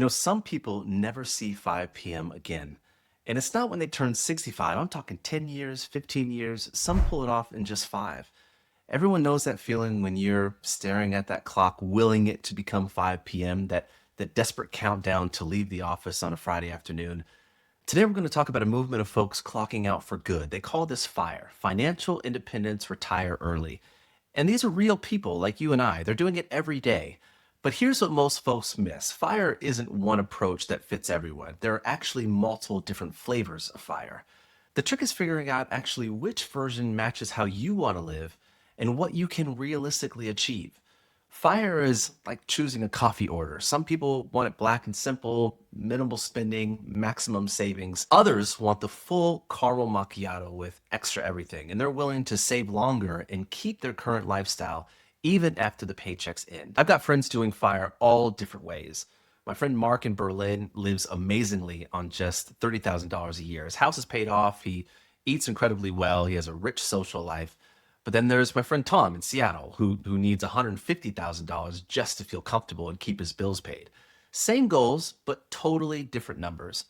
Some people never see 5 p.m. again. And it's not when they turn 65. I'm talking 10 years, 15 years. Some pull it off in just five. Everyone knows that feeling when you're staring at that clock, willing it to become 5 p.m., that desperate countdown to leave the office on a Friday afternoon. Today, we're going to talk about a movement of folks clocking out for good. They call this FIRE, Financial Independence Retire Early. And these are real people like you and I. They're doing it every day. But here's what most folks miss. FIRE isn't one approach that fits everyone. There are actually multiple different flavors of FIRE. The trick is figuring out actually which version matches how you want to live and what you can realistically achieve. FIRE is like choosing a coffee order. Some people want it black and simple, minimal spending, maximum savings. Others want the full caramel macchiato with extra everything, and they're willing to save longer and keep their current lifestyle even after the paychecks end. I've got friends doing FIRE all different ways. My friend Mark in Berlin lives amazingly on just $30,000 a year. His house is paid off. He eats incredibly well. He has a rich social life. But then there's my friend Tom in Seattle who needs $150,000 just to feel comfortable and keep his bills paid. Same goals, but totally different numbers.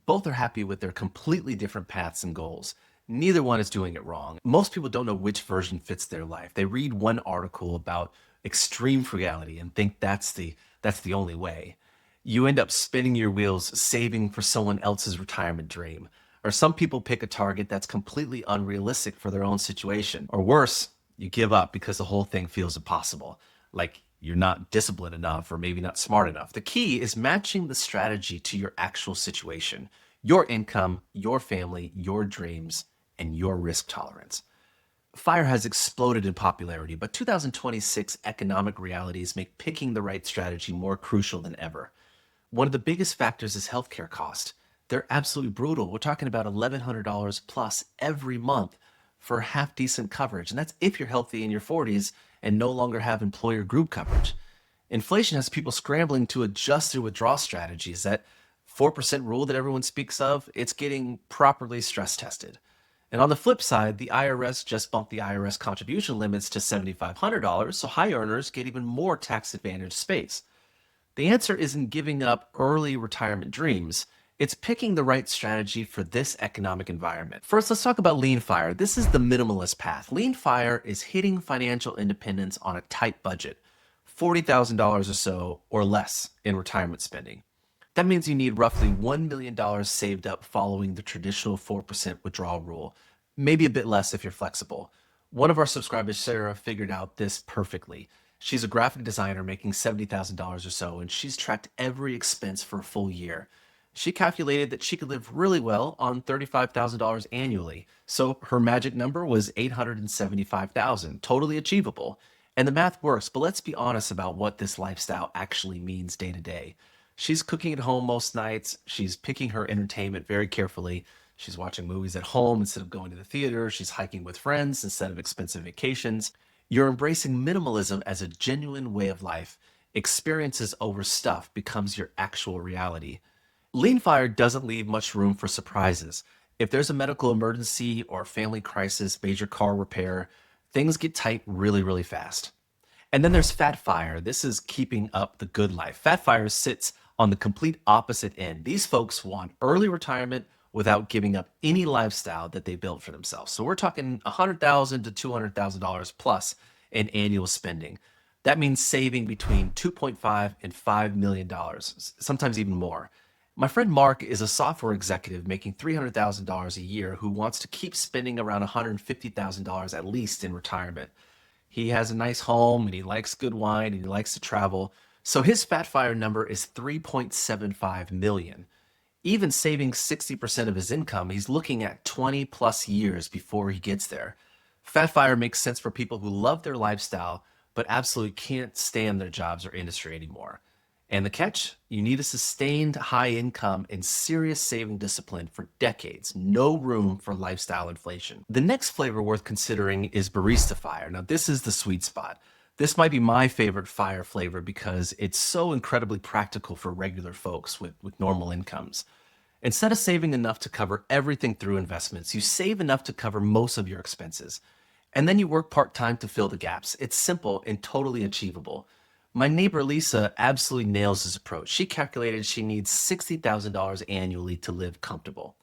Both are happy with their completely different paths and goals. Neither one is doing it wrong. Most people don't know which version fits their life. They read one article about extreme frugality and think that's the only way. You end up spinning your wheels saving for someone else's retirement dream. Or some people pick a target that's completely unrealistic for their own situation. Or worse, you give up because the whole thing feels impossible. Like you're not disciplined enough or maybe not smart enough. The key is matching the strategy to your actual situation, your income, your family, your dreams, and your risk tolerance. FIRE has exploded in popularity, but 2026 economic realities make picking the right strategy more crucial than ever. One of the biggest factors is healthcare cost. They're absolutely brutal. We're talking about $1,100 plus every month for half decent coverage. And that's if you're healthy in your 40s and no longer have employer group coverage. Inflation has people scrambling to adjust their withdrawal strategies. That 4% rule that everyone speaks of, it's getting properly stress tested. And on the flip side, the IRS just bumped the IRS contribution limits to $7,500, so high earners get even more tax advantage space. The answer isn't giving up early retirement dreams. It's picking the right strategy for this economic environment. First, let's talk about Lean FIRE. This is the minimalist path. Lean FIRE is hitting financial independence on a tight budget, $40,000 or so or less in retirement spending. That means you need roughly $1 million saved up following the traditional 4% withdrawal rule, maybe a bit less if you're flexible. One of our subscribers, Sarah, figured out this perfectly. She's a graphic designer making $70,000 or so, and she's tracked every expense for a full year. She calculated that she could live really well on $35,000 annually. So her magic number was $875,000, totally achievable. And the math works, but let's be honest about what this lifestyle actually means day to day. She's cooking at home most nights. She's picking her entertainment very carefully. She's watching movies at home instead of going to the theater. She's hiking with friends instead of expensive vacations. You're embracing minimalism as a genuine way of life. Experiences over stuff becomes your actual reality. Lean FIRE doesn't leave much room for surprises. If there's a medical emergency or family crisis, major car repair, things get tight really, really fast. And then there's Fat FIRE. This is keeping up the good life. Fat FIRE sits on the complete opposite end. These folks want early retirement without giving up any lifestyle that they built for themselves. So we're talking $100,000 to $200,000 plus in annual spending. That means saving between $2.5 and $5 million, sometimes even more. My friend Mark is a software executive making $300,000 a year who wants to keep spending around $150,000 at least in retirement. He has a nice home and he likes good wine and he likes to travel. So his Fat FIRE number is 3.75 million. Even saving 60% of his income, he's looking at 20 plus years before he gets there. Fat FIRE makes sense for people who love their lifestyle but absolutely can't stand their jobs or industry anymore. And the catch? You need a sustained high income and serious saving discipline for decades. No room for lifestyle inflation. The next flavor worth considering is Barista FIRE. Now, this is the sweet spot. This might be my favorite FIRE flavor because it's so incredibly practical for regular folks with normal incomes. Instead of saving enough to cover everything through investments, you save enough to cover most of your expenses. And then you work part-time to fill the gaps. It's simple and totally achievable. My neighbor Lisa absolutely nails this approach. She calculated she needs $60,000 annually to live comfortable.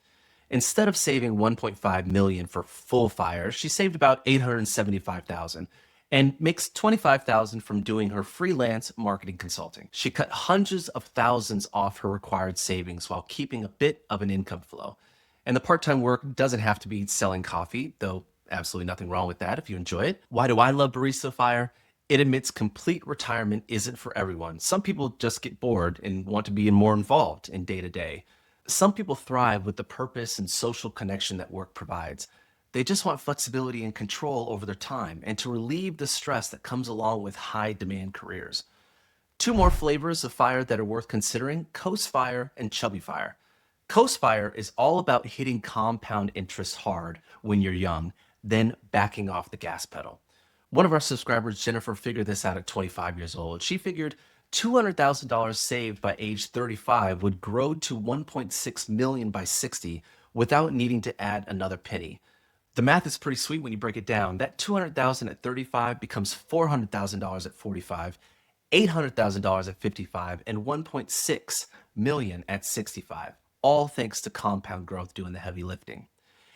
Instead of saving 1.5 million for full fire, she saved about 875,000 and makes 25,000 from doing her freelance marketing consulting. She cut hundreds of thousands off her required savings while keeping a bit of an income flow. And the part-time work doesn't have to be selling coffee, though absolutely nothing wrong with that if you enjoy it. Why do I love Barista Fire? It admits complete retirement isn't for everyone. Some people just get bored and want to be more involved in day to day. Some people thrive with the purpose and social connection that work provides. They just want flexibility and control over their time and to relieve the stress that comes along with high demand careers. Two more flavors of fire that are worth considering: Coast Fire and Chubby Fire. Coast Fire is all about hitting compound interest hard when you're young, then backing off the gas pedal. One of our subscribers, Jennifer, figured this out at 25 years old. She figured $200,000 saved by age 35 would grow to 1.6 million by 60 without needing to add another penny. The math is pretty sweet when you break it down. That 200,000 at 35 becomes $400,000 at 45, $800,000 at 55, and 1.6 million at 65, all thanks to compound growth doing the heavy lifting.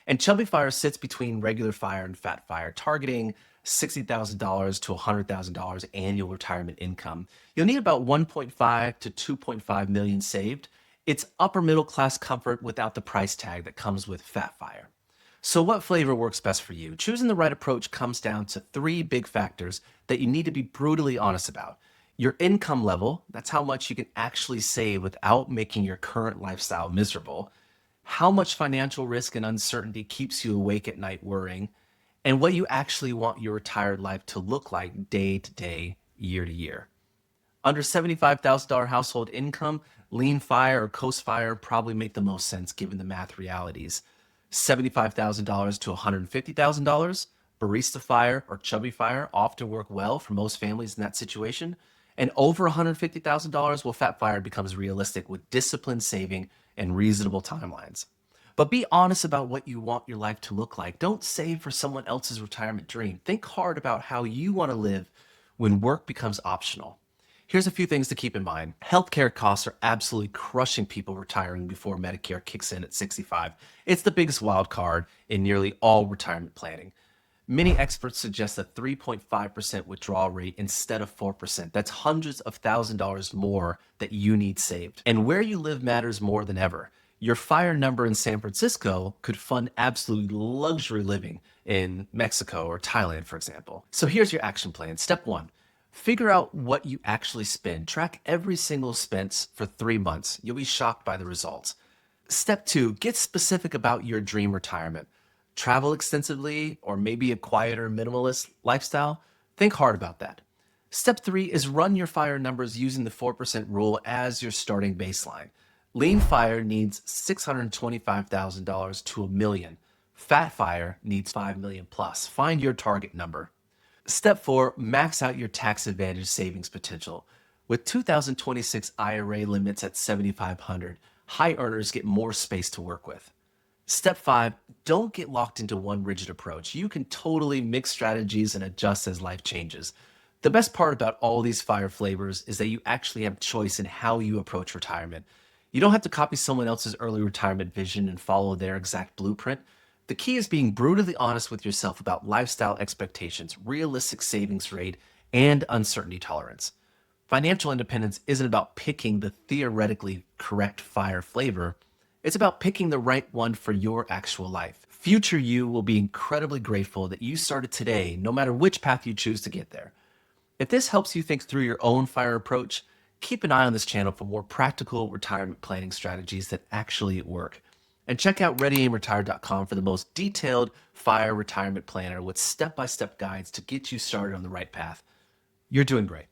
And Chubby Fire sits between regular fire and fat fire, targeting $60,000 to $100,000 annual retirement income. You'll need about 1.5 to 2.5 million saved. It's upper middle class comfort without the price tag that comes with fat fire. So what flavor works best for you? Choosing the right approach comes down to three big factors that you need to be brutally honest about. Your income level, that's how much you can actually save without making your current lifestyle miserable. How much financial risk and uncertainty keeps you awake at night worrying, and what you actually want your retired life to look like day to day, year to year. Under $75,000 household income, Lean Fire or Coast Fire probably make the most sense given the math realities. $75,000 to $150,000, Barista Fire or Chubby Fire often work well for most families in that situation. And over $150,000, well, Fat Fire becomes realistic with disciplined saving and reasonable timelines. But be honest about what you want your life to look like. Don't save for someone else's retirement dream. Think hard about how you want to live when work becomes optional. Here's a few things to keep in mind. Healthcare costs are absolutely crushing people retiring before Medicare kicks in at 65. It's the biggest wild card in nearly all retirement planning. Many experts suggest a 3.5% withdrawal rate instead of 4%. That's hundreds of $1,000s more that you need saved. And where you live matters more than ever. Your fire number in San Francisco could fund absolute luxury living in Mexico or Thailand, for example. So here's your action plan. Step one, figure out what you actually spend. Track every single expense for 3 months. You'll be shocked by the results. Step two, get specific about your dream retirement. Travel extensively, or maybe a quieter minimalist lifestyle? Think hard about that. Step three is run your fire numbers using the 4% rule as your starting baseline. Lean Fire needs $625,000 to $1 million. Fat Fire needs $5 million plus. Find your target number. Step four, max out your tax advantage savings potential. With 2026 IRA limits at $7,500, high earners get more space to work with. Step five, don't get locked into one rigid approach. You can totally mix strategies and adjust as life changes. The best part about all these fire flavors is that you actually have choice in how you approach retirement. You don't have to copy someone else's early retirement vision and follow their exact blueprint. The key is being brutally honest with yourself about lifestyle expectations, realistic savings rate, and uncertainty tolerance. Financial independence isn't about picking the theoretically correct fire flavor. It's about picking the right one for your actual life. Future you will be incredibly grateful that you started today, no matter which path you choose to get there. If this helps you think through your own fire approach, keep an eye on this channel for more practical retirement planning strategies that actually work. And check out ReadyAimRetire.com for the most detailed fire retirement planner with step-by-step guides to get you started on the right path. You're doing great.